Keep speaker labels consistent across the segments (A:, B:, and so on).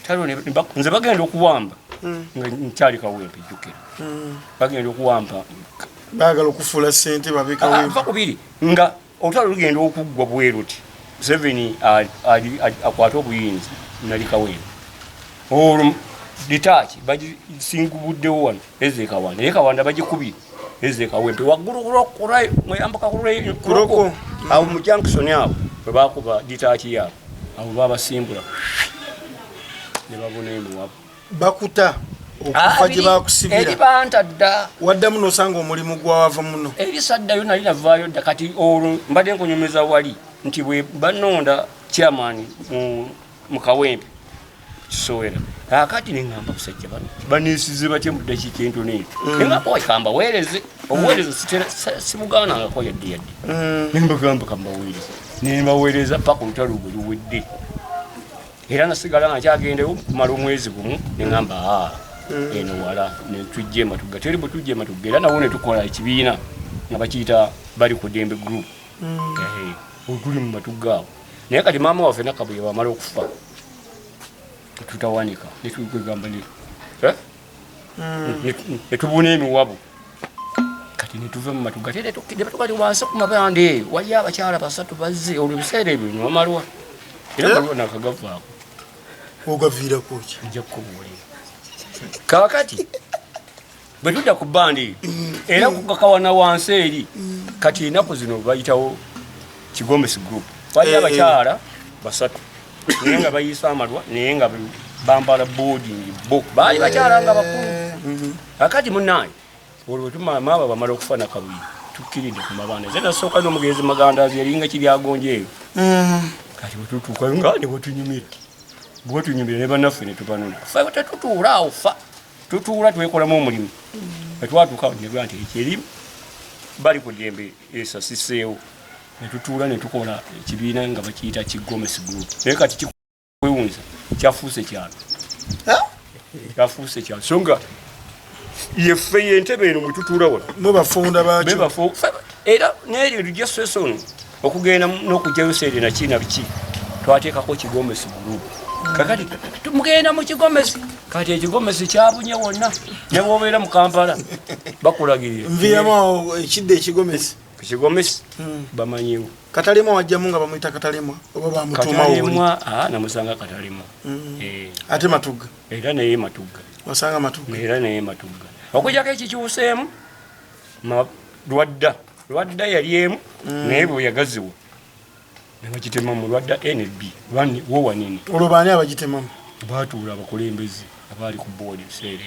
A: Kalo nze bagenda okuwamba nga nkyali kawempe jjukira bagenda okuwamba
B: baagala okufuula ssente babeka wempe
A: va kubiri nga olutalo lugenda okuggwa bweruti 7 akwata obuyinza nali kawempe olwo ditaki bagisingubuddewo wano ezekawanda ekawanda bagikubire ezekawempe waggulu kulokulayo mweyambuka kuloko awo mu jankisoni awo bwe bakuba ditaki yaabo awo babasimbula ne babona emuwabo
B: bakuta okufa gye bakusibira
A: eri banta dda
B: waddamu nosanga omulimu gwawava muno
A: eri saddayo nali navaayo dda kati olwo mbadde nkunyumeza wali nti bwe banonda chairman mu kawempe kisowera akati neŋŋamba busajja bano baneesize batya mu ddakiika entono eyo neŋŋamba kamba weereze obuweereza simugaanangako yadde nembagamba kambaweereza nembaweereza paka olutalo gwe luwedde era nasigala nga kyagendewo kumala omwezi gumu neŋŋamba eno wala netujja ematugga teri bwe tujja ematugga era nawo netukola ekibiina nga bakiyita bali ku Dembe group otuli mu matugga awo naye kati maama waffe nakabwe wamala okufa tutawanika netukwegamba netubuna emiwabo kati netuva mu matugga tetukali wansi ku mabande waliyo abakyala basatu bazze olwo ebiseera ebyo nwamalwa era malwa nakagavaako
B: ogaviirako ki
A: nja kukubuulira kakati bwe tudda ku bandi era kukakawana wansi eri kati ennaku zino bayitawo Kigomesi group waliyo abakyala basatu naye nga bayiisa amalwa naye nga bambala boarding bo baali bakyala nga bakulu akati munaye olwo tumama bamala okufa nakabwiri tukkiridde ku mabanda ze nasooka n'omugenzi magandazi eringa kiryagonje eyo kati bwetutuukayo nga ne bwetunyumira ne bannaffe ne tubanona fe tetutuula awo fa tutuula twekolamu omulimu etwatuukawo nebwa nti ekyerimu bali ku Dembe esasiseewo netutuula netukola ekibiina nga bakiyita Kigomesi group naye kati kikwewunza kyafuuse kyalo kyafuuse kyalo so nga yeffe yentebe eno mwetutuula wala
B: mubafunda bakyo
A: era neryo lujasesoni okugenda n'okugyayo seere nakina biki twateekako Kigomesi group kakati tumugenda mu Kigomesi kati ekigomesi kyabunye wonna ne bwobeera mu Kampala bakulagirira
B: nviiramu ekidde ekigomesi
A: Kigomesi bamanyiwo
B: Katalima wajjamu nga bamuyita Katalima oba bamutuuma wuli
A: namusanga Katalima
B: ate Matugga
A: era naye Matugga
B: wasanga Matugga
A: era naye Matugga okujjako ekikyuseemu Lwadda yali emu naye bwe yagaziwa ne bagitemamu Lwadda NB wo wanini
B: olwo baani abagitemamu
A: baatuula abakulembeze abaali ku boodi ebiseera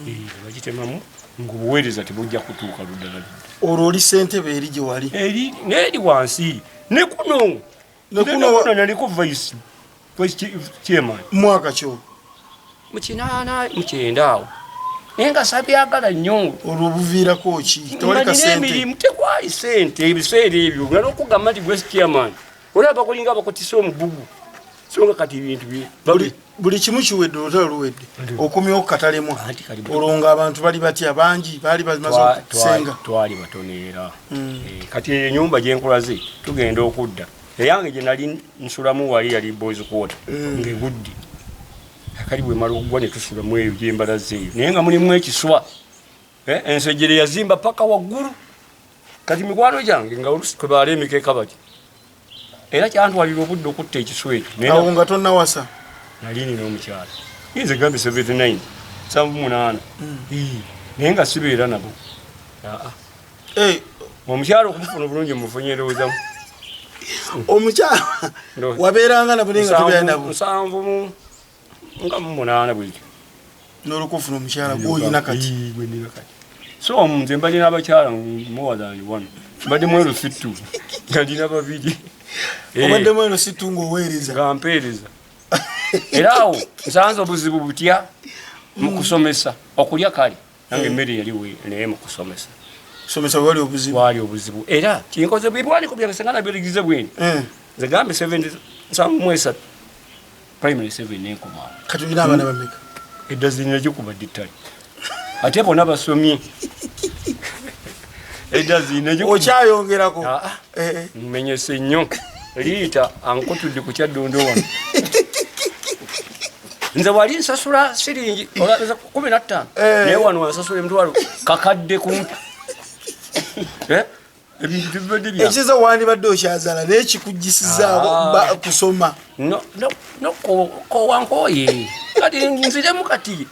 A: ebyo bagitemamu ng'obuweereza tebujja kutuuka luddala
B: olwo oli ssentebe eri gye wali
A: neeri wansi ne kuno naliko vice chairman
B: mwaka kyo
A: mu 89 awo naye nga sabyagala nnyo
B: olwo obuviirako ki tewalika ssente
A: emirimu tekwali ssente ebiseera ebyo nga n'okugamba nti vice chairman olaba bakulinga abakotisa omugugu so nga kati ebintu
B: buli kimu kiwedde olutalo luwedde okumyewo Katalemwa olwo nga abantu bali batya bangi baali bamaze okusenga
A: twali batoneera kati ennyumba gyenkulaze tugenda okudda eyange gye nali nsulamu wali yali boys quarter ng'egudde akali bwe mala okugwa ne tusulamu eyo gyembalaze eyo naye nga mulimu ekiswa ensejjere yazimba paka waggulu kati mikwano gyange nga olusi kwe baala emikeeka bati era kyantwalira obudde okutta ekiswa ekyo
B: awo nga tonnawasa
A: nali nina omukyala nze gambe 79 78 naye nga sibeera nabo omukyala okumufuna obulungi mufunye ndowoozamu
B: omukyala wabeeranga nabo naye nga tobeera nabo
A: 7 nga 8 bwekyo
B: n'olukufuna omukyala gw'olina kati
A: so nze mbalina abakyala muwazani wano mbadde mweru sittu nga ndina babiri
B: obadde mweru sittu ng'oweereza
A: nga mpeereza era awo nsanze obuzibu butya mu kusomesa okulya kale nange emmere yaliwe naye mu kusomesa
B: somesa wali
A: obuzibu era kinkoze bibwani ku byabasengana birigize bweni nze gambe 73 primary 7 nenkoma
B: kati olina abaana bameka
A: eddazini gikuba dittali ate bona basomye eddazini
B: okyayongerako
A: mmenyese nnyo liita ankotudde ku kyaddondo wano nze wali nsasula siringi 15 naye wano wansasula emitwalo kakadde kumpi ebintu tebibadde bya
B: ekiza wani badde okyazala naye kikugisizaako kusoma
A: kowankoye kati nziremu kati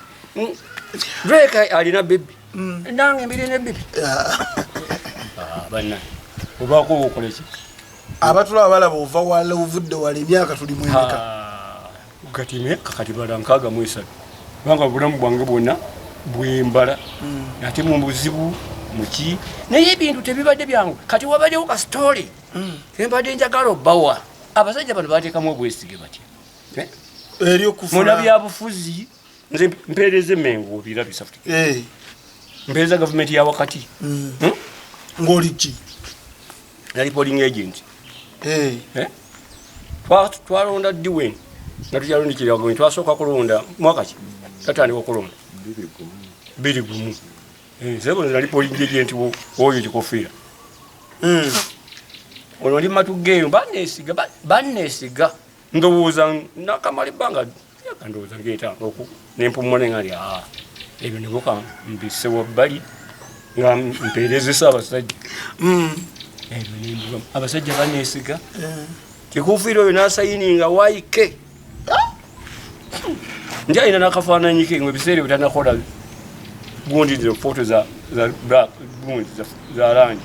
A: Drake alina bebi nange mbiri ne bebi banna obaako okoleki
B: abatula abalaba ova wala ovudde wala emyaka tuli mwemeka
A: kati emyaka kati bala 63 banga bulamu bwange bwonna bwembala ate mu buzibu muki naye ebintu tebibadde byangu kati wabaddewo ka story embadde njagala obbawa abasajja bano bateekamu obwesige batya
B: eri okufuna
A: muna byabufuzi nze mpeereza emengo obira bisafti mpeereza gavumenti ya wakati
B: ng'oliki
A: nali polling agent twalonda diwen nga tukyalondikira gwe twasooka kulonda mwaka ki tatandika okulonda 21 sebo nali polling agent oyo kikofiira olwo ndi matugeeyo bannesiga ndowooza nakamala ebbanga ndowooza ngeetanoku nempumula ngali ebyo nibuka mbise wabbali nga mpeerezesa abasajja ebyo nimbuga abasajja bannesiga kikufiira oyo nasayininga waike nti alina nakafaananyi ke ebiseera bitanakola gundi foto za black gundi za rangi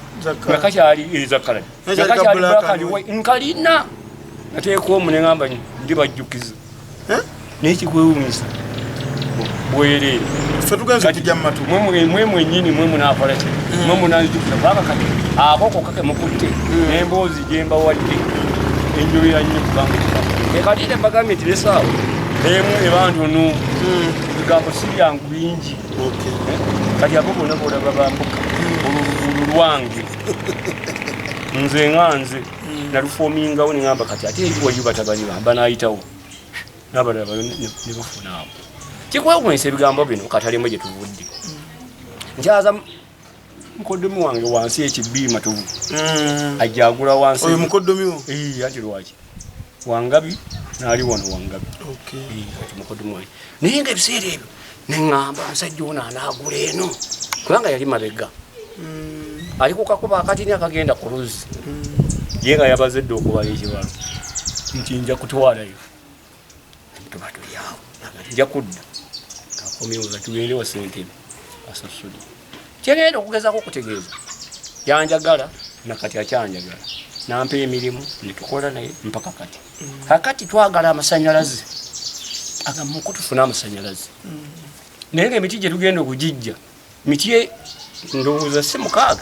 A: ngakakyali zakalani ngakakyali black and white nkalina nateeka omu ne ngamba ndibajjukiza naye kikwewuunyisa bwereere
B: ffe tugenze okujja mu matu
A: mwe mwennyini mwe munaakola ki mwe munanzijukira kubanga kati akoko kake mukutte n'emboozi gye mbawadde enjulira nnyo kubanga kati ate mbagambye nti lesaawo emu eba ntono bigambo si byangu bingi kati abo bonna boolaba bambuka oluluguulu lwange nze nga nze nalufoomingawo ne ngamba kati ate eri waliyo batabani bamba naayitawo n'abalala ne bafunaawo kikwewunyisa ebigambo bino katalemu gye tuvudde nkyaza mukoddomi wange wansi ekibiima tuvu ajja agula wansi
B: oyo mukoddomiwo
A: ati lwaki wangabi naali wano wangabi kati mukoddomi wange naye nga ebiseera ebyo neŋŋamba omusajja ono anaagula eno kubanga yali mabega ali ku kakuba akatini akagenda ku luzzi ye nga yabazedde okubala ekibalo nti nja kutwalayo tuba tuli awo nja kudda kakomyewoza tugende wa ssentebe asasule kyegenda okugezako okutegeeza yanjagala nakati akyanjagala nampa emirimu netukola naye mpaka kati kakati twagala amasanyalaze agamuko tufuna amasanyalaze naye ngaemiti gye tugenda okugijja miti ndowooza si 6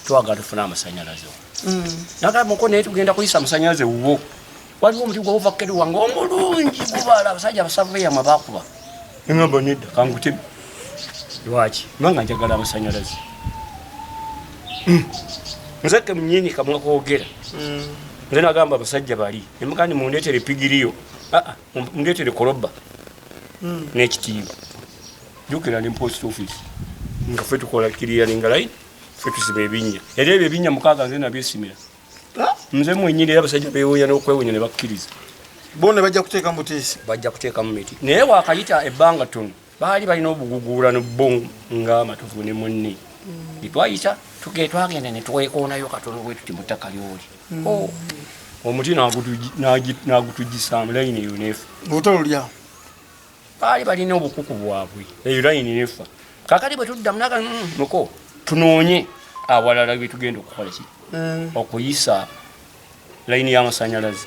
A: twagala tufuna amasanyalaze nagamuko naye tugenda kuyisa amasanyalaze wo waliwo omuti gwa ovakkedo wange omulungi gubala abasajja abasaveyamu bakuba eŋamba nedda kangutemi lwaki kubanga njagala amasanyalaze nzeke munyini kamwa koogera nze nagamba abasajja bali nemugandi mundeetere pigiriyo mundeetere koloba n'ekitiibwa jukira ne post office nga ffe tukola kiriyalinga line ffe tusiba ebinnya era ebyo ebinnya 6 nze nabyesimira nze mwenyini era abasajja beewuunya n'okwewuunya ne bakkiriza
B: bo ne bajja kuteeka mbuteesi
A: bajja kuteekamu miti naye wakayita ebbanga tono baali balina obuguguulano bo ng'amatovu ne munne etwayita twagenda ne twekoonayo katono bwe tuti mu ttaka lyoli omuti n'agutujisaamu layini eyo neefa
B: olutalo lyawo
A: baali balina obukuku bwabwe eyo layini neefa kakati bwe tuddamu naga muko tunoonye awalala bye tugenda okukola ki okuyisa layini y'amasanyalaze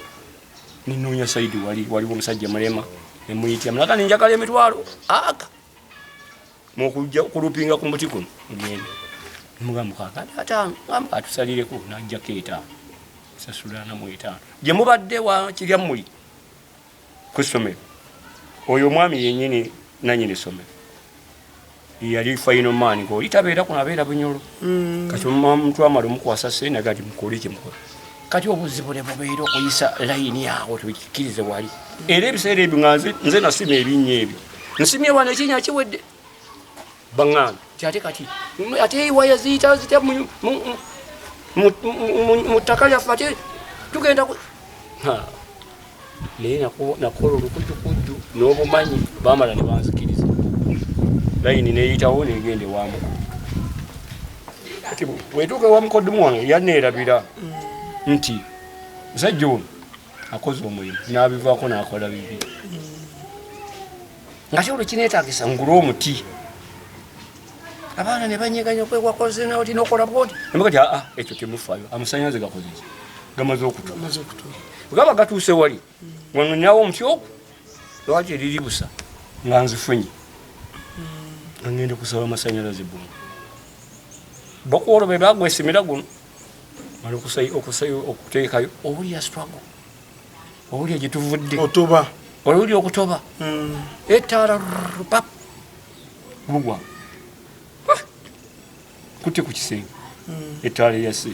A: ninoonya saidi waliwo omusajja mulema nemuyitya munaga nenjagala emitwalo aga mukujja kulupinga ku muti kuno mugende mugamba kakati ataano gamba atusalireko najjako 5 sasula namu 5 gye mubadde wa kiryammuli ku ssomero oyo omwami yennyini nanyini essomero yali final man ng'oli tabeera kuno abeera bunyolo kati omuntu amala omukwasa ssente gati mukole kimukola kati obuzibu ne bubeera okuyisa layini awo tukikkirize wali era ebiseera ebyo nga nze nasima ebinnya ebyo nsimye wano ekinya kiwedde baŋŋambe ti ate kati ate waya ziyita zitya mu ttaka lyaffe ate tugenda naye nakola olukujukuju n'obumanyi bamala ne banzikiriza layini neyitawo negende wamuko kati wetuuka wamukoddomu wange yanneerabira nti musajja ono akoze omulimu n'abivaako n'akola bibi nga kyolo kineetaagisa ngula omuti abaana ne banyeganya okwewakoze nawo tinokola bwoti nemukati ekyo temufaayo amasanyalaze gakoze ki gamaze okutua gaba gatuuse wali wanawo omuti ogwo lwaki eriri busa nga nzifunye angende kusaba amasanyalaze buno bakuolo be bagwesimira guno mala okuteekayo owulya struggle owulya gyetuvudde
B: otoba
A: owulya okutoba etaala pap gugwa kutte ku kisenge etaala yase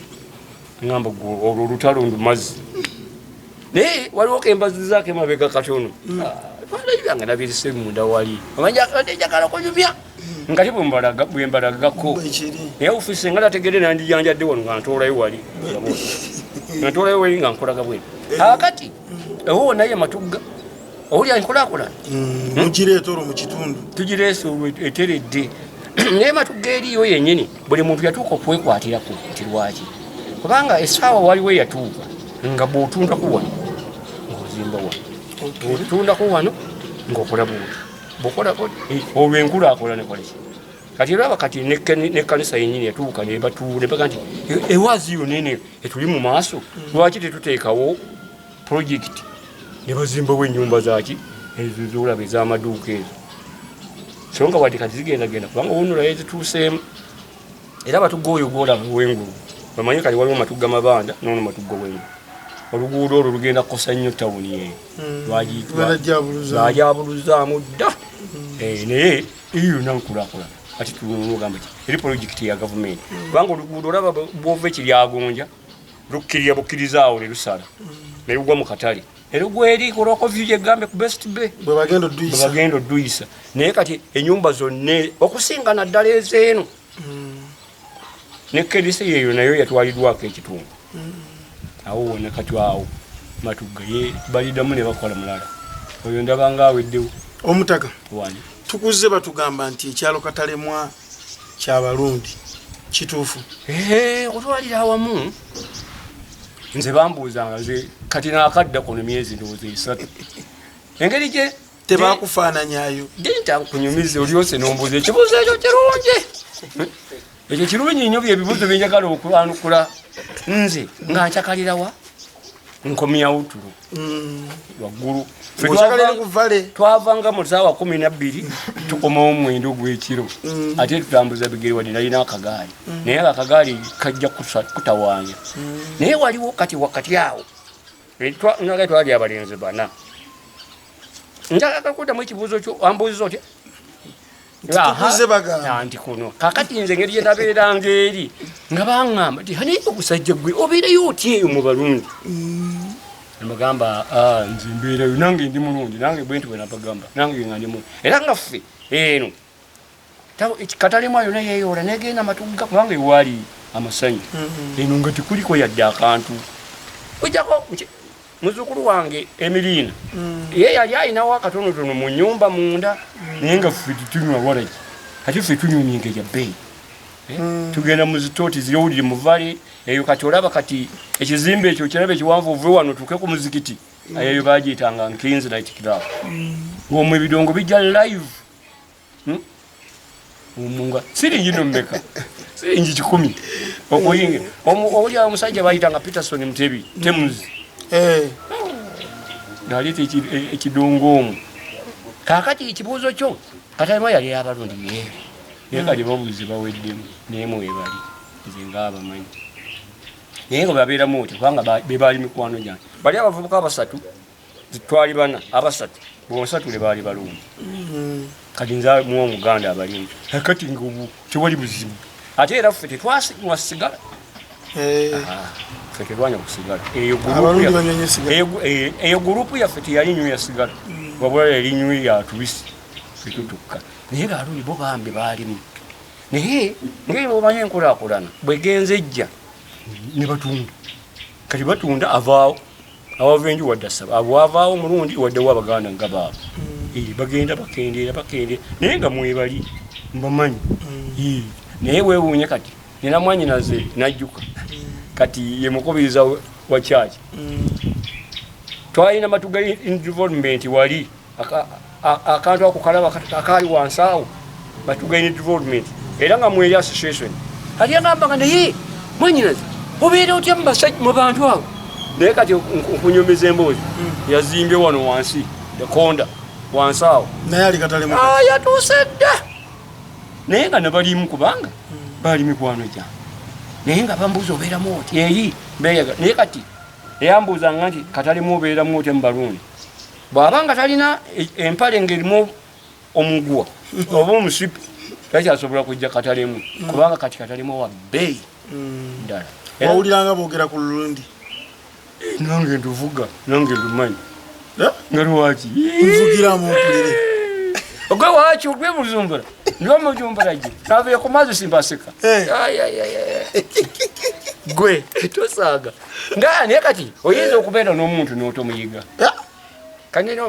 A: ngamba olwo olutalo ndumazi naye waliwo kembazi zaake mabega katono byange nabirise munda wali amanjakala konyumya nga bwembalagako naye ofisi nga tategere nandijanjadde wano nga ntoolayo wali ntoolayo wali nga nkolaga bwene akati ewo naye matugga owulya nkolakola
B: mugireeta olwo mu kitundu
A: tugireese olwo eteredde naye matugga eriyo yennyini buli muntu yatuuka okwekwatirako nti lwaki kubanga essaawa waliwo eyatuuka nga bw'otundako wano ng'ozimba wano otundako wano ng'okola bwoti bw'okolako olwo enkulaakola nekoleki kati olaba kati nekkanisa yennyini yatuuka nebatuunebaga nti ewaaziyo nene etuli mu maaso lwaki tetuteekawo purojekiti ne bazimbawo ennyumba zaki ezo zolaba ez'amaduuka ezo so nga wadde kati zigendagenda kubanga wonulayo zituuseemu era amatugga oyo gwolaba wengulu bamanyi kali waliwo matugga mabanda nono matugga wengulu oluguudo olwo lugenda kukosa nnyo tawuni eyo lwajabuluzaamu dda naye eyo nankulakula kati tunogamba ki eri purojekiti ya gavumenti kubanga oluguudo olaba bwova ekiryagonja lukkirira bukkirizaawo ne lusala ne lugwa mu katale erugweri kulwakoviyo gyegambe ku best bay bwebagenda odduyisa naye kati ennyumba zonna okusinga naddala ezeeno ne kedisi yeyo nayo yatwaliddwako ekitundu awo wona kati awo matugga ye baliddamu ne bakola mulala oyo ndabanga aweddewo
B: omutaka
A: wani
B: tukuze batugamba nti ekyalo Katalemwa ky'Abarundi kituufu
A: okutwalira awamu nze bambuuzanga nze kati naakadda kuno myezi ndowooza 3 engeri gye
B: tebakufaananyayo
A: dinta kunyumiza olyose nombuuza ekibuuzo ekyo kirungi ekyo kirungi nnyo byebibuuzo byenjagala okulanukula nze nga ncakalirawa nkomyawo tulo waggulu twavanga mu ssaawa 12 tukomawo mwendo gw'ekiro ate tutambuza bigere wadde nalina akagaali naye akagaali kajja kutawanya naye waliwo kati wakati awo naga twali abalenzi 4 njagala kuddamu ekibuuzo kyo ambuuziza otya nti kuno kakati nze ngeri gyenabeeranga eri nga baŋŋamba nti naye okusajja gwe obeerayo otya eyo mu Barundi nemagamba nze mbeerayo nange ndi mulungi nange bwe nti bwe nabagamba nange nga ndi mulungi era nga ffe eno Katalemwa yonna yeeyoola negenda matugga kubanga ewaali amasanyu eno nga tekuliko yadde akantu ojjako muzzukulu wange Emiliina ye yali ayinawo akatonotono mu nnyumba munda naye nga ffe tetunywa waragi ate ffe tunywa emyenge gya bbeeyi tugenda mu zitooti ziryowulire mu vale eyo kati olaba kati ekizimbe ekyo kiraba ekiwanvu ovuwe wano tuke ku muzikiti eyo bagiyitanga Kings Night Club ng'omwo ebidongo bijja live omunga siringi nomeka siringi 10 okuyinga oli awo omusajja bayitanga Peterson Mutebi Temuzi naleta ekidongo omwo kakati ekibuuzo kyo Katalemwa yali y'Abarundi naye kali babuuzi baweddemu naye mwebali nze ngaabamanyi naye nga babeeramu otyo kubanga be baali mikwano gyange bali abavubuka 3 twali 4 3 bonsatule baali balungi kati nze mu Omuganda abalimu kati ngobu tewali buzibu ate era ffe tetwasinywa sigala ffe tetwanya kusigala eyo gurupu yaffe teyalinywa ya sigala wabula yalinywa ya tubisi fitutukka naye Barundi bo bambi baalimu naye ngeri bwomanya enkulaakulana bwegenza ejja ne batunda kati batunda avaawo abavenju wadde asaba abo avaawo omulundi waddewo abaganda nga baabo bagenda bakendeera naye nga mwebali mbamanyi naye weewuunye kati nina mwanyinaze najjuka kati ye mukubiriza wa church twalina matuga involvement wali akantu ako kalaba akali wansi awo matuga involvement era nga mweri association kati agambanga naye mwanyinaze obeera otya mu bantu abo naye kati nkunyumiza emboozi yazimbye wano wansi ekonda wansi awo
B: naye ali katalemu
A: yatuuse dda naye nga nabalimu kubanga bali mikwano gyange naye nga bambuuza obeeramu oti eri mbeyaga naye kati eyambuuzanga nti katalimu obeeramu oti mubalundi bw'abanga talina empale ng'erimu omuguwa oba omusipi takyasobola kujja katalimu kubanga kati katalimu wa bbeeyi ddala
B: wawuliranga boogera ku lulundi
A: nange ntuvuga nange lumanyi nga lwaki
B: nvugiramu mpulire
A: ogwe waki ogwe muzumbura ndiwo mujumbura gye navuye ku mazzi simbasika gwe tosaaga nga naye kati oyinza okubeera n'omuntu n'otomuyiga kanina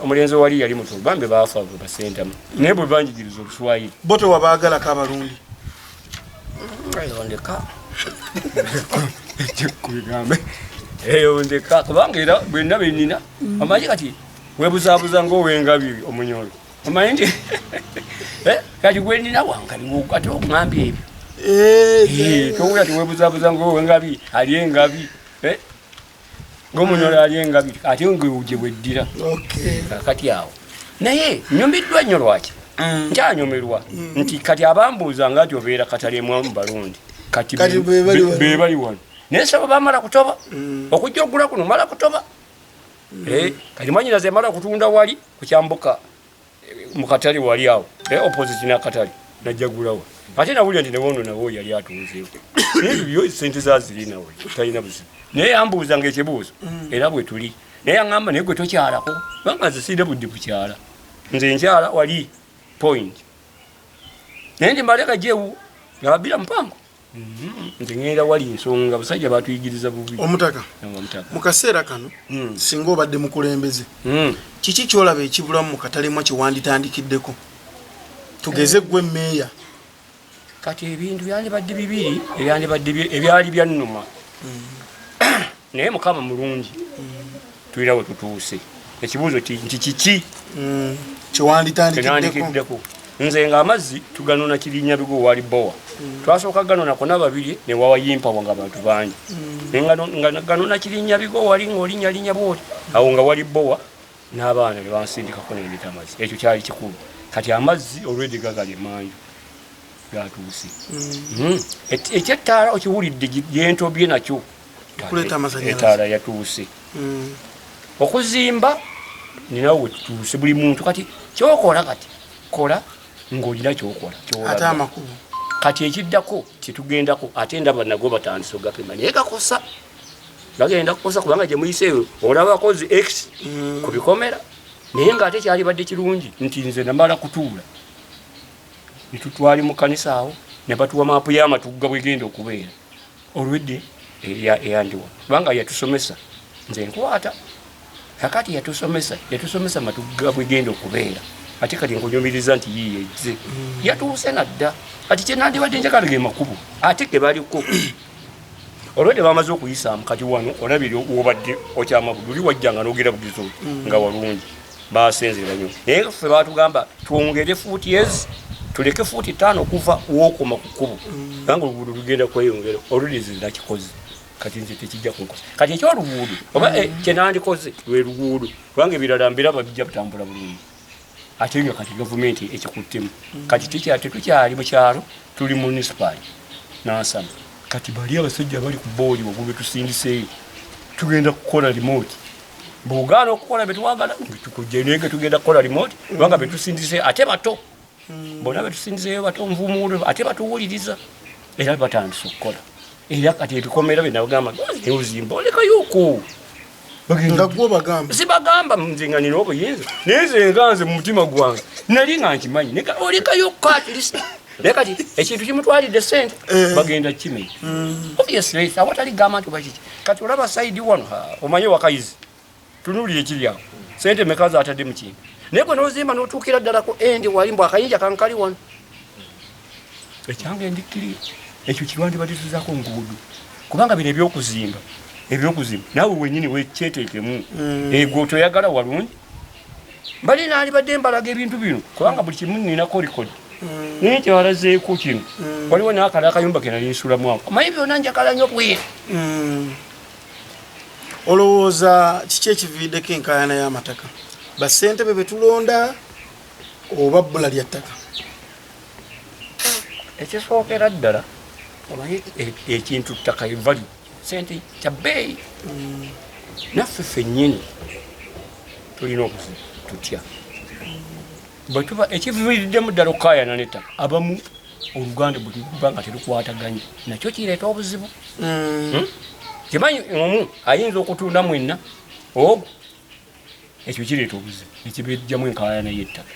A: omulenzi wali yali muto bambe baafa basentamu naye bwe banjigiriza oluswayiri
B: bo tewabaagalako abalundi
A: yondeka kubigambe yondeka kubanga era bwenna benina amanyi kati webuzaabuza ng'owengabi omunyolo amanyi nti kati gwenina wankaliwo ate oŋŋambye ebyo towulira tiwebuzaabuza ng'owengabi ali engabi ng'omunyolo ali engabi ate ngewuje bweddira kati awo naye nyumiddwa nnyo lwaki nkyanyumirwa nti kati abambuuza nga nti obeera katalemu mu balundi kati be bali wano naye saba bamala kutoba okujja ogula kuno mala kutoba kati mwanyinaze mala kutunda wali kukyambuka mu katale wali awo opposite n'akatale najjagulawo ate nawulira nti newono nawo yali atuuzeewo nebyo sente zazirinawe talina buzibu naye yambuuza ng'ekibuuzo era bwe tuli naye yaŋŋamba naye gwe tokyalako banga nze sirina budde kukyala nze nkyala wali point naye ndi mbaleka jeewu nababira mpango nze ŋŋenda wali ensonga basajja batuyigiriza bubi
B: omutaka mu kaseera kano singa obadde mukulembeze kiki kyolaba ekibulamu mu katalemwa kyewanditandikiddeko tugeze gwe meeya
A: kati ebintu byandibadde bibiri ebyali byannuma naye mukama mulungi tulina we tutuuse ekibuuzo nti kiki
B: kyewanditandikiddeko
A: nze nga amazzi tuganona kirinnya bigo wali bowa twasooka ganonako n'ababiri ne wawayimpawa nga bantu bangi nga ganona kirinnya bigo wali ng'olinnyalinnya bwoti awo nga wali bowa n'abaana ne bansindikako nendeta amazzi ekyo kyali kikulu kati amazzi olwedde gagali manju gatuuse ekyettaala okiwulidde yentobye nakyo etaala yatuuse okuzimba ninawe wetutuuse buli muntu kati kyokola kati kola ng'olina kyokola
B: ate amakulu
A: kati ekiddako kyetugendako ate ndaba nago batandise ogapima naye gakosa gagenda kukosa kubanga gye muyiseeyo olaba akozi x ku bikomera naye ng'ate kyalibadde kirungi nti nze namala kutuula netutwali mu kanisa awo ne batuwa maapu y'amatugga bwegenda okubeera olwedde eyandiwa kubanga yatusomesa nze nkwata kakati yatusomesa matugga bwegenda okubeera ate kati nkunyumiriza nti yiye ezze yatuuse nadda kati kyenandibadde njagala ge makubo ate ge baliko olwedde bamaze okuyisaamu kati wano olabire wobadde okyamabudu oli wajjanga n'ogera bugizo nga walungi basenzera nnyo naye ffe batugamba twongere fuuti ezi tuleke fuuti 5 okuva wokoma ku kkubo kubanga oluguudo lugenda kweyongera olwedde zinakikoze kati nze tekijja kunkosa kati ekyoluguudo oba kyenandikoze lwe luguudo kubanga ebirala mbiraba bijja butambula bulungi ate nga kati gavumenti ekikuttemu kati tetukyali mu kyalo tuli municipal nansana kati bali abasajja bali ku booli wagube tusindiseeyo tugenda kukola remote bw'ogaana okukola betuwagala tukujja naye tugenda kukola remote kubanga betusindiseeyo ate bato bonna betusindiseeyo bato nvumuulo ate batuwuliriza era batandise okukola era kati ebikomera benabagamba neuzimba olekayoko
B: nga gwo bagamba
A: sibagamba nze nga nina obuyinza naye nze nganze mu mutima gwange nali nga nkimanyi neka olekayoko atlist naye kati ekintu kimutwalidde sente bagenda kimenya obviously awatali gamba nti bakiki kati olaba side wano omanye wakayizi tunulire ekiri awo sente mekazi atadde mu kintu naye gwe n'ozimba n'otuukira ddala ku endi wali mbw akayinja kankali wano ekyange ndikkiri ekyo kiwandibatizaako nguudo kubanga bino ebyokuzimba naawe wenyini wekyeteekemu ego toyagala walungi bali naali badde mbalaga ebintu bino kubanga buli kimu ninako likodi naye kyewalazeeko kino waliwo naakala akayumba ke nali nsulamu awo omanyi byonna njagala nnyo bwera
B: olowooza kiki ekiviiddeko enkaayana y'amataka basentebe betulonda oba bbula lya ttaka
A: ekisookera ddala omanyi ekintu ttaka evali sente kya bbeeyi naffe ffennyini tulina okututya bwetuba ekiviiriddemu ddala okukaayana n'ettaka abamu oluganda bwe tuba nga terukwataganye nakyo kireeta obuzibu kimanyi omu ayinza okutunda mwenna ogwo ekyo kireeta obuzibu nekibejjamu enkaayana y'ettaka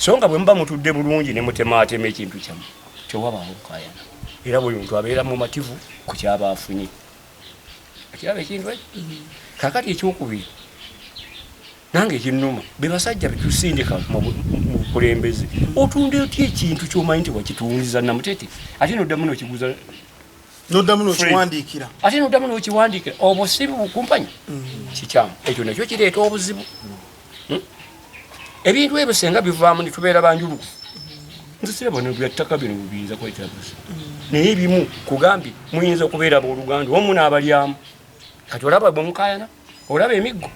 A: so nga bwe muba mutudde bulungi ne mutemaatema ekintu kyamu kyowabaawo okukaayana era buli muntu abeera mu mativu ku kyaba afunye ekiraba ekintu ekyo kakati ekyokubiri nange ekinnuma be basajja betusindika mu bukulembeze otunda otya ekintu kyomanyi nti wakitunziza Namutete ate noddamu nokiguza
B: noddamu nokiwandiikira
A: ate noddamu nokiwandiikira obusibu bukumpanyi kikyamu ekyo nakyo kireeta obuzibu ebintu ebyo senga bivaamu nitubeera banjulukufu nzisira bano byattaka bino biyinza kwetera buzibu naye ebimu kugambye muyinza okubeera booluganda omu n'abalyamu kati olaba bwe mukaayana olaba emiggo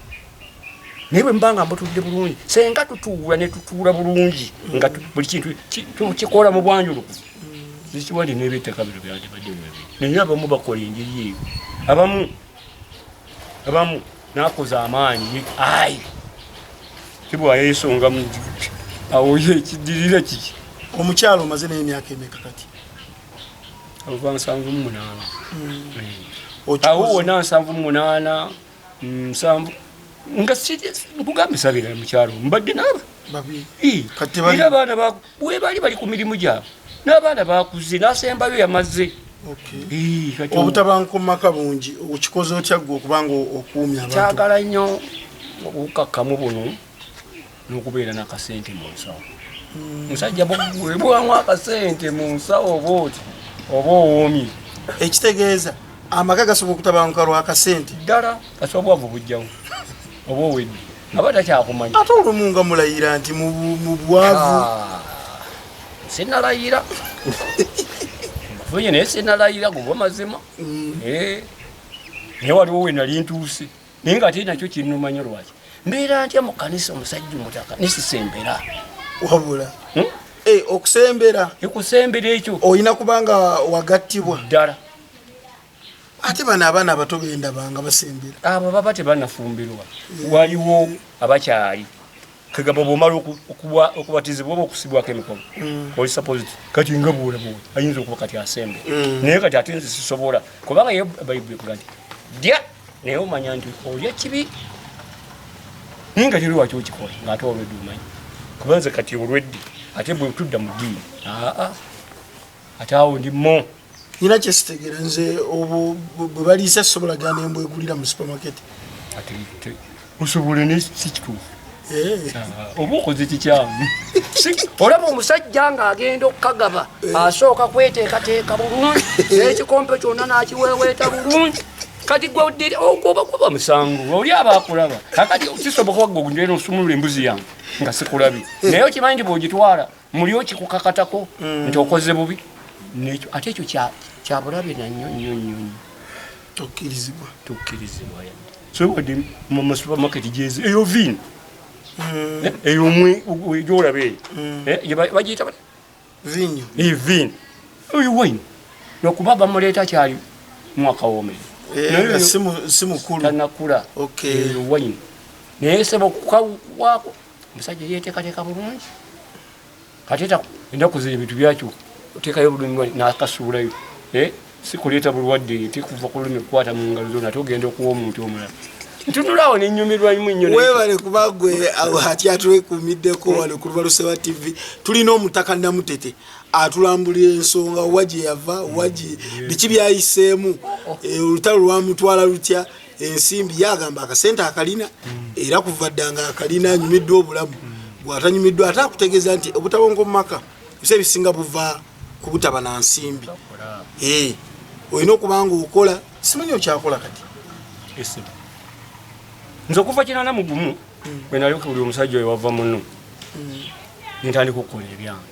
A: naye bwe mubanga mbutudde bulungi senga tutuula ne tutuula bulungi nga buli kintu tukikola mu bwanjulukufu zikiwandi n'ebyettaka bino byandibadde webi naye abamu bakola engeri eyo abamu nakoza amaanyi ayi kibwayesonga mu awo ekidirira kiki
B: omukyalo omaze n'emyaka emeka kati
A: ava 78 awo wona 78 7 nga nkugambye sabira mukyalo mbadde naaba era abaana webali bali ku mirimu gyabwe n'abaana bakuze n'asembayo yamaze
B: obutabanku mumaka bungi okikoze otyagwe okubanga okuumya abantu
A: kyagala nnyo obukakkamu buno n'okubeera n'akasente mu nsawo musajja bwebwamu akasente mu nsawo oba oti oba owoomye
B: ekitegeeza amaka gasobola okutabanguka lwakasente
A: ddala kati obwavu bujjawo oba owedde aba takyakumanya
B: ate olumu nga mulayira nti mu bwavu
A: sinalayira funye naye sinalayira guba mazima naye waliwo we nali ntuuse naye nga ate nakyo kinnumanya lwaki mbeera ntya mu kanisa omusajja omutaka nesisembera
B: wabula okusembera
A: ekusembera ekyo
B: olina kubanga wagattibwa
A: ddala
B: ate bano abaana abato bendabanga basembera
A: abo baba tebanafumbirwa waliwo abakyali kagamba bwomala okubatizibwa oba okusibwako emikono oli supposed kati nga bwolabuwa ayinza okuba kati asembe naye kati ate nze sisobola kubanga ye bayibuli ekuga nti dya naye omanya nti olya kibi naye nga teri waki okikola ngaate olwedde omanyi kubanze kati olwedde ate bwe tudda mu ddiini ate awo ndimo
B: nina kyesitegeera nze bwe baliisa sisobola gana embwa egulira mu supermarket
A: osobole ne si kituufu oba okoze kikyamu olaba omusajja ng'agenda okukagaba asooka kweteekateeka bulungi n'ekikompe kyonna n'akiweeweeta bulungi kati gwe oddire ogoba kuba musango oli aba akulaba kakati kisoboka wagga ogunjera osumulula embuzi yange nga sikulabye naye okimanyi nti bw'ogitwala muli okikukakatako nti okoze bubi nekyo ate ekyo kyabulabe nannyo nnyo nnyo tokkirizibwa yadde so wadde mu supermarket gyezi eyo vini eyo mwe gyolaba eyo bagiyita bata vini oyo wine nokuba bamuleeta kyali mwaka womere
B: si mukulu
A: tanakula eyo wine naye seba okukawaako omusajja yeteekateeka bulungi kateeta ennaku ziri ebintu byakyo oteekayo bulungi nakasuulayo sikuleeta bulwadde tekuva ku lulimi kukwata mu ngalo zona togenda okuwa omuntu omulala tunulawo nenyumirwa nnyo
B: webale kubagwe ati atwekumiddeko wale ku Lubalusewa TV tulina omutaka Namutete atulambulira ensonga waje yava waje biki byayiseemu olutalo lwamutwala lutya ensimbi yagamba akasente akalina era kuvaddanga akalina anyumiddwa obulamu bw'atanyumiddwa ate akutegeeza nti obutabongo mu maka bise bisinga buva ku butaba na nsimbi olina okubanga okola simanyi okyakola kati
A: nze okuva kinana mugumu bwe nali buli omusajja oyo wava muno nentandika okukola ebyange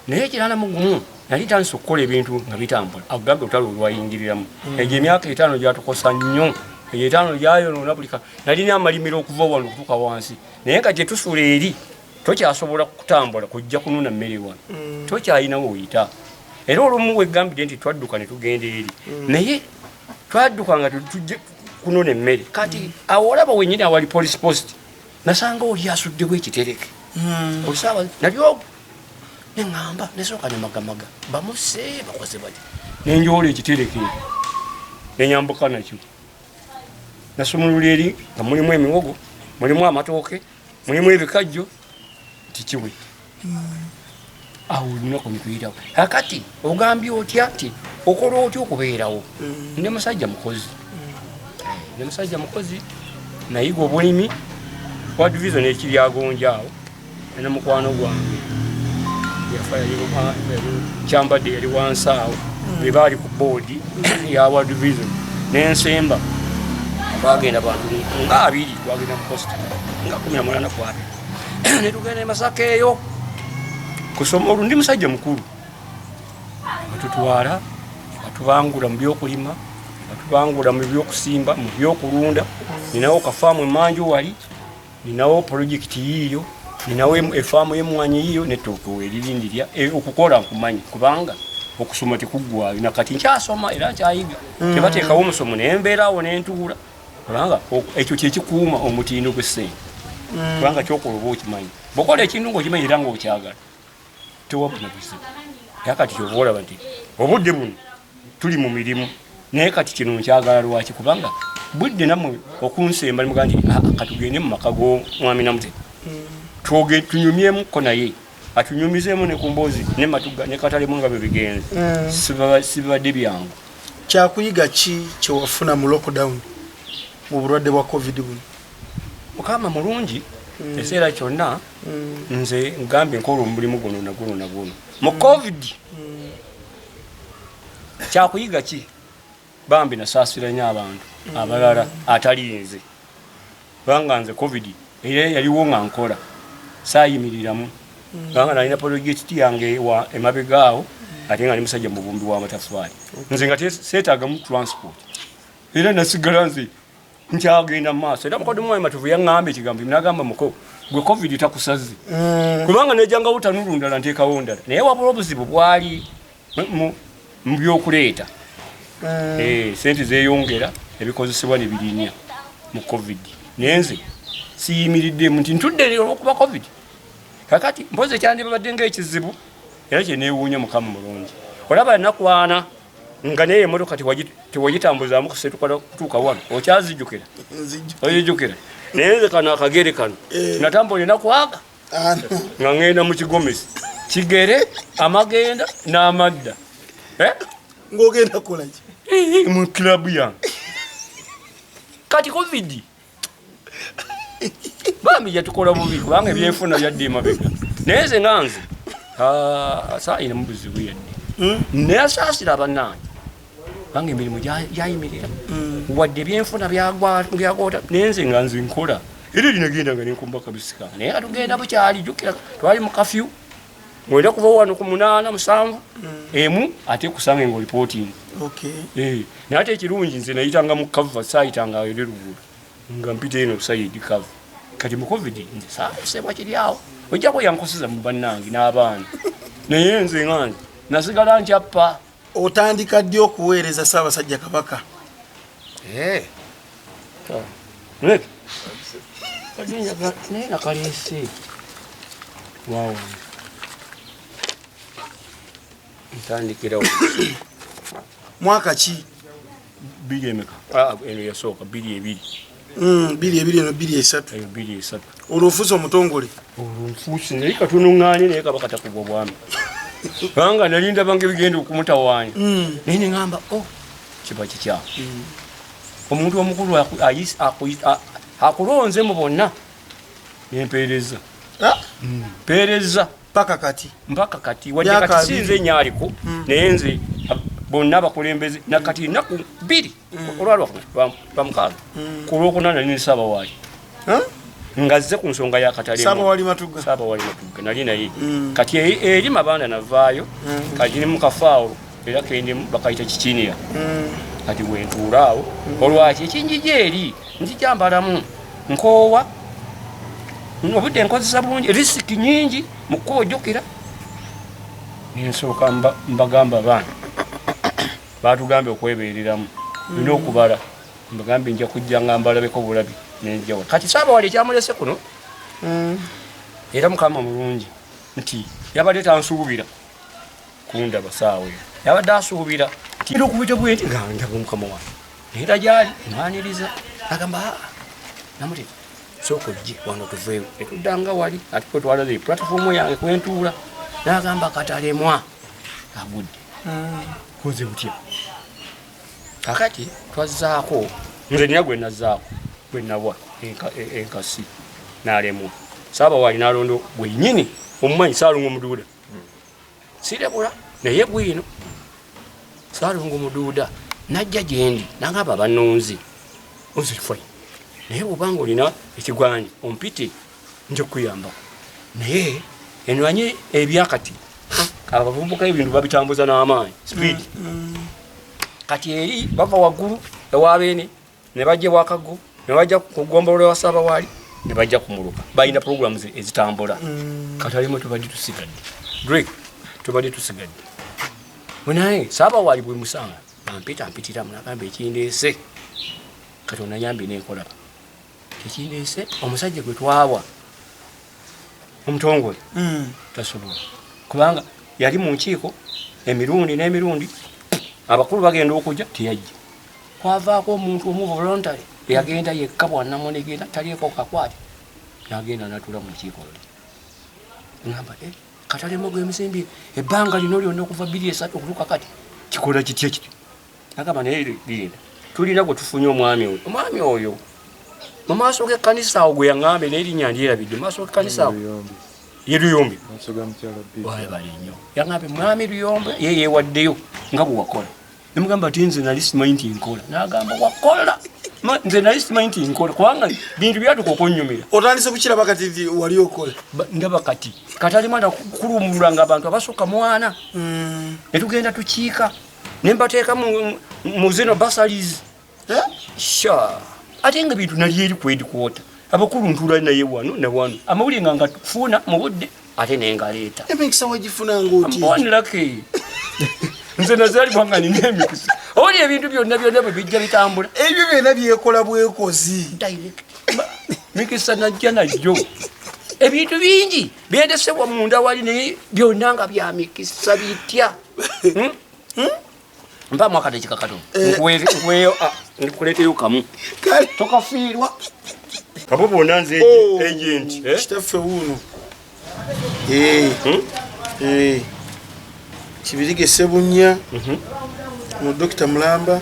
A: naye kinana mugumu nali tandise okukola ebintu nga bitambula akugambe olutalo olwayingiriramu egyo emyaka 5 gyatukosa nnyo egyo 5 gyayonoona buli nalina amalimiro okuva wano okutuuka wansi naye nga gye tusula eri tokyasobola kutambula kujja kununa mmere wano tokyalinawo oyita era olumu wegambidde nti twadduka ne tugenda eri naye twadduka nga tujje kunona emmere kati awo olaba wenyini awali police post nasanga oli asuddewo ekitereke olusaba nalyo neŋŋamba nesooka nemagamaga bamuse bakoze bati nenjoola ekitereke nenyambuka nakyo nasumulula eri nga mulimu emiwogo mulimu amatooke mulimu ebikajjo tikiwe awo olunaku nituyitawo akati ogambye otya nti okola otya okubeerawo ne musajja mukozi nayiga obulimi wa division ekiryagonja awo ena mukwano gwange yafa kyambadde yali wansi awo be baali ku boodi ya wa division n'ensemba bagenda bantu nga 2 bagenda mu post nga 18 kwapi ne tugenda e Masaka eyo kusoma olundi musajja mukulu batutwala batubangula mu byokulima batubangula mu byokusimba mu byokulunda ninawo kafaamu emanju wali ninawo project yiyo ninawo efaamu y'emwanyi yiyo netoko eririndirya okukola nkumanyi kubanga okusoma tekuggwayo nakati nkyasoma era nkyayiga tebateekawo omusomo nembeerawo nentuula kubanga ekyo kyekikuuma omutindo gw'essente kubanga kyokola oba okimanyi bokola ekintu ng'okimanyi era ng'okyagala tewabuna buzibu yakati kyoba olaba nti obudde buno tuli mu mirimu naye kati kino nkyagala lwaki kubanga budde nammwe okunsemba nimugaa nti katugende mu maka g'omwami Namutete tunyumyemuko naye atunyumizeemu ne ku mboozi ne matuga ne katalemu nga bwe bigenze sibibadde byangu
B: kyakuyiga ki kyewafuna mu lockdown mu bulwadde bwa covid buno
A: mukama mulungi eseera kyonna nze ngambye nkola omulimu guno naguno mu covid kyakuyiga ki bambi nasaasira nnyo abantu abalala atali nze kubanga nze covid era yaliwo nga nkola saayimiriramu kubanga nalina projekiti yange emabegaawo ate nga ndi musajja mubumbi w'amatafaali nze nga seetaagamu transport era nasigala nze nkyagenda mu maaso era mukodde mwayi matuvu yaŋŋamba ekigambo nagamba muko gwe covid takusaze kubanga nejjanga butanulu ndala nteekawo ndala naye wabula obuzibu bwali mu byokuleeta sente zeeyongera ebikozesebwa ne birinya mu covid naye nze siyimiriddemu nti ntudde olw'okuba covid kakati mpozi ekyandibabadde ng'ekizibu era kyeneewuunya mukama mulungi olaba nakwana nga naye emotoka tewagitambuzaamu kutuuka wano okyazijjukira oyijjukira naye nze kano akagere kano natambula enakwaga nga ŋŋenda mu Kigomesi kigere amagenda n'amadda
B: ng'ogenda kolaki
A: mu kilabu yange kati covid bambi yatukola bubi kubanga ebyenfuna byadde emabega naye nze nga nze saayina mu buzibu yadde naye asaasira bannange kubanga emirimu gyayimirira wadde ebyenfuna byagota naye nze nga nze nkola era linagenda nga nenkumba kabisika naye nga tugenda bukyali jjukira twali mu kafyu mwenda kuva wano ku 8 7 emu ate kusange nga olipootingi naye ate ekirungi nze nayitanga mu kava saayitanga ayo ne lugulu nga mpita eno sayidi kava kati mu covid nze saasebwa kiri awo ojjako yankosiza mu bannange n'abaana naye nze ngange nasigala nkyappa
B: otandika ddi okuweereza Ssaabasajja Kabaka
A: naye nakaleese wawo ntandikirawo
B: mwaka ki
A: 2 emeka eno yasooka 2 2 2
B: olufuso omutongole
A: olufusi naye katununganye naye kaba katakubwa bwami banga nalinda bange bigenda okumutawanya naye neŋŋamba kiba kikyamu omuntu omukulu akulonze mu bonna nempeereza mpeereza mpaka kati wadde kati sinze nyaliko naye nze bonna abakulembeze nakati naku 2 olwalwamukaaga ku lwokunana ninsaba waali nga zze ku nsonga yakatale
B: Saabawali Matugga
A: nali naye kati eri mabanda navaayo kati ne mukafaawo era kendimu bakayita kikiniya kati bwentuulaawo olwaki ekinjija eri nzikyambalamu nkoowa obudde nkozesa bulungi risiki nyingi mukoojokera nensooka mbagamba baana batugambye okwebeereramu nina okubala mbagambye nja kujja nga mbalabeko bulabi nenjawa kati Saabawali ekyamulese kuno era mukama mulungi nti yabadde tansuubira kundaba saawa eyo yabadde asuubira era okubita bwenti nga ndaba omukama wange era gyali mwaniriza agamba Namutete sooka ojje wano tuveewo netuddanga wali ate kwetwalaze platifomu yange kwentuula nagamba katalemwa agudde koze butya kakati twazzaako nze nina gwe nazzaako gwe nabwa enkasi nalemwa Saabawali nalondo gwenyini omumanyi Saalongo Muduuda sirebula naye bwino Saalongo Muduuda najja gyendi nagamba banonzi ozifai naye bwobanga olina ekigwanyi ompite nja kuyambako naye enwanye ebyakati abavubuka ebintu babitambuza n'amaanyi speed kati eri bava waggulu ewabeene ne bajja Bwakago ne bajja ku ggombolola wa Saabawali ne bajja kumuluka balina programs ezitambula kati alimu tubadde tusigadde Drake tubadde tusigadde munaye Saabawali bwe musanga mpitiramu nagamba ekindeese kati onanyambye nenkolaba ekindeese omusajja gwe twawa omutongole tasobola kubanga yali mu nkiiko emirundi n'emirundi abakulu bagenda okujja teyajja kwavaako omuntu omu voluntary eyagenda yekka bwannamunegenda talieko kakwate nagenda natula mu nkiiko ngamba katalemo gw'emisimbi ebbanga lino lyonna okuva 2-3 okutuuka kati kikola kitya kityo agamba naye linda tulina gwe tufunye omwami oyo mu maaso g'ekkanisa awo gwe yaŋŋambe n'erinnya ndyerabidde mu maaso g'ekkanisa awo ye Luyombe bali nnyo yaŋŋambe mwami Luyombe ye yeewaddeyo nga bwe wakola nemugamba ati nze nali simanyi nti nkola n'agamba wakola nze nali simanyi nti nkola kubanga bintu byatuka okunnyumira
B: otandise kukiraba kati nti wali okola
A: ndaba kati katalimana kulumulanga abantu abasukka 4 ne tugenda tukiika ne mbateeka mu zino basalis sha ate nga bintu nali eri kwedi kwota abakulu ntula naye wano ne wano amawulire nga tufuna mu budde ate nengaleeta
B: emikisa wagifunanga oti
A: mbonirake nze nazaalibwanga nina emikisa oli ebintu byonna bwe bijja bitambula
B: ebyo byonna byekola bwekozi
A: mikisa najja najjo ebintu bingi byendesebwa munda wali naye byonna nga bya mikisa bitya mpa mwakati kikakato nkweyo ndikuleeteyo kamu tokafiirwa abo bonna nze agent
B: kitaffe wuuno Kibirige Sebunya mu Dr. Mulamba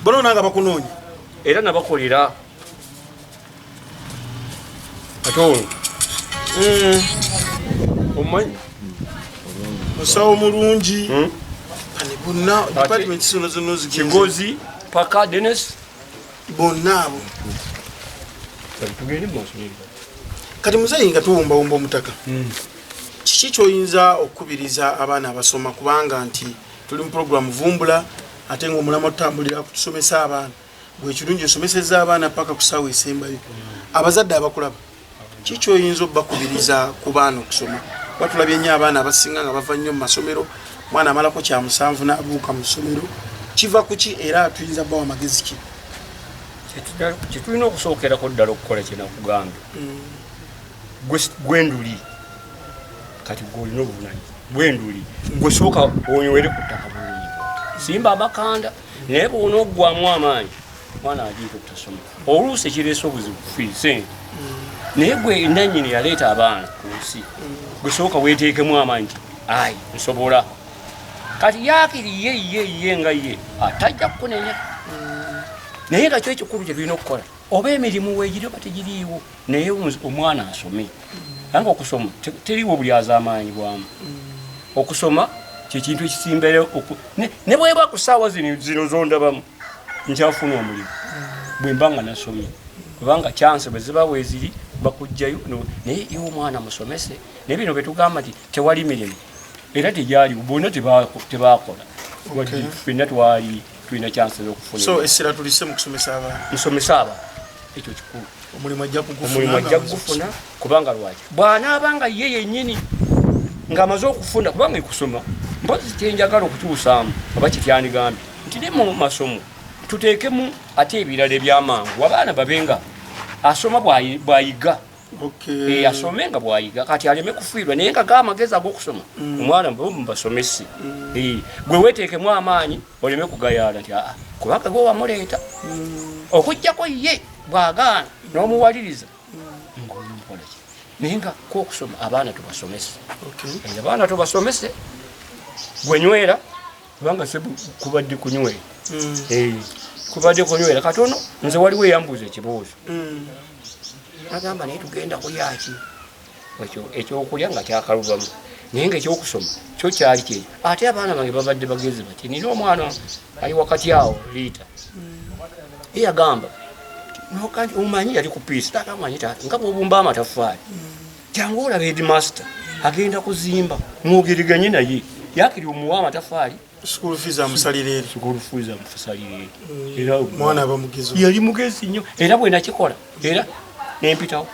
B: bono nanga bakunoonya
A: era nabakolera atono omanyi
B: musawo mulungi ani bonna department zino
A: Kigozi paka Dennis
B: bonna abo
A: tugende mwasomero
B: kati muzeeyi nga tuwumbawumba omutaka kiki kyoyinza okukubiriza abaana abasoma kubanga nti tuli mu program vumbula ate ng'omulama tutambulira kutusomesa abaana bwekirungi osomeseza abaana paka ku ssaawa esembayo abazadde abakulaba kiki kyoyinza obbakubiriza ku baana okusoma batulabye nnyo abaana abasinga nga bava nnyo mu masomero mwana amalako kya 7 n'abuuka mu ssomero kiva ku ki era tuyinza bbawa magezi ki
A: kitulina okusookerako ddala okukola kyenakugambye gwenduli kati gwolina obuvunanyi bwenduli gwesooka onyowere ku ttaka bulungi simba amakanda naye bwona oggwamu amaanyi mwana agiye okutasoma oluusi ekireese obuzibu kufiira sente naye gwe nannyini yaleeta abaana ku nsi gwe sooka weeteekemu amaanyi nti ayi nsobola kati yaakiri ye nga ye atajja kukunenya naye nga kyo ekikulu kye tulina okukola oba emirimu weegiri oba tegiriiwo naye omwana asome anga okusoma teriiwo buli azaamaanyi bwamu okusoma kyekintu ekisimberewo ne bweba ku ssaawa zino zondabamu nkyafuna omulimu bwe mba nga nasomye kubanga chance bwe ziba weeziri bakujjayo naye iwe omwana musomese naye bino bwe tugamba nti tewali mirimu era tegyali bonna tebakola ffenna twali tulina chance z'okufuna
B: so essira tulise mu kusomesa abaana
A: musomesa abaana ekyo kikulu
B: omulimu
A: ajja kugufuna kubanga lwaki bw'anaabanga ye yennyini ng'amaze okufuna kubanga ekusoma mpozi kyenjagala okukyusaamu oba kityandigambye nti ne mu masomo tuteekemu ate ebirala ebyamangu abaana babenga asoma bwayiga asome nga bwayiga kati aleme kufiirwa naye nga gaamagezi ag'okusoma omwana mubasomesi gwe weeteekemu amaanyi oleme kugayaala nti aa kubanga gwe wamuleeta okujjako ye bw'agaana n'omuwaliriza ngaomukolaki naye nga k'okusoma abaana tubasomese abaana tubasomese gwenywera kubanga se kubadde kunywera kubadde kunywera katono nze waliwo eyambuuza ekibuuzo agamba naye tugenda kulyaki ekyokulya nga kyakalubamu naye nga ekyokusoma kyo kyali kyeyo ate abaana bange babadde bagezi bati nina omwana ali wakati awo liita eyagamba omumanyi yali ku piisi takamanyi taata nga bwobumba amataffaali jangu olaba headmaster agenda kuzimba mwogeriganye naye yakiri omuwa amataffaali
B: school fees amusalire
A: era
B: mwana abamugezi
A: yali mugezi nnyo era bwe nakikola era nempitawo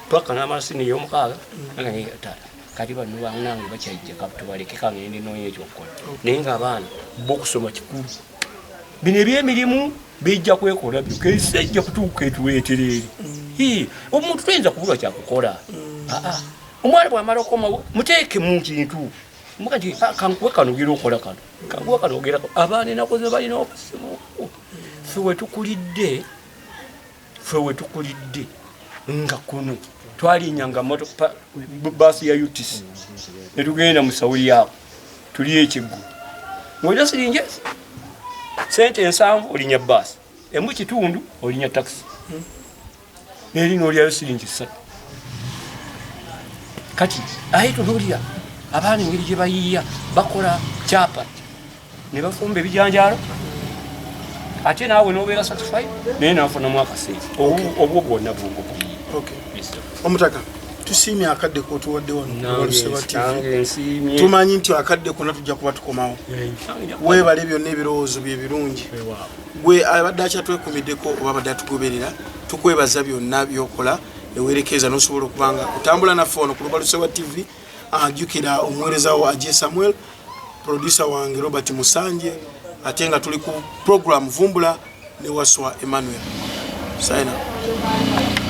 A: paka n'amasini y'omukaaga naganye taata kati bano banange bakyajja tubaleke kangende noonya ekyokukola naye ng'abaana bokusoma kikulu bino ebyemirimu bijja kwekola byo kensi ejja kutuuka etuweetera eri omuntu tuyinza kubulwa kyakukola omwana bw'amala okomawo muteeke mu kintu muga nti kankuwe kanogera okola kano kankuwe kanogera abaana ennaku ze balina okusimuku ffe we tukulidde nga kuno twalinyanga baasi ya UTC netugenda mu sawuli yaako tuli ekiggu ng'olina siringi sente 7 olinya baasi emu kitundu olinya taxi neri n'olyayo siringi 3 kati aye tunuulira abaana engeri gye bayiiya bakola kyapati ne bafumba ebijanjaalo ate naawe n'obeera satisfied naye nafunamu akaseera obwo bwonna bwongobuyiiya
B: omutaka tusiimye akadde kotuwadde wano tumanyi nti akadde konna tujja kuba tukomawo weebale byonna ebirowoozo bye birungi gwe abadde akyatwekumiddeko oba abadde atugoberera tukwebaza byonna byokola neweerekeeza n'osobola okubanga kutambula naffe wano ku lubaluse wa TV ajjukira omuweereza wa Ajje Samuel producer wange Robert Musanje ate nga tuli ku program Vumbula ne Waswa Emmanuel. Sign up.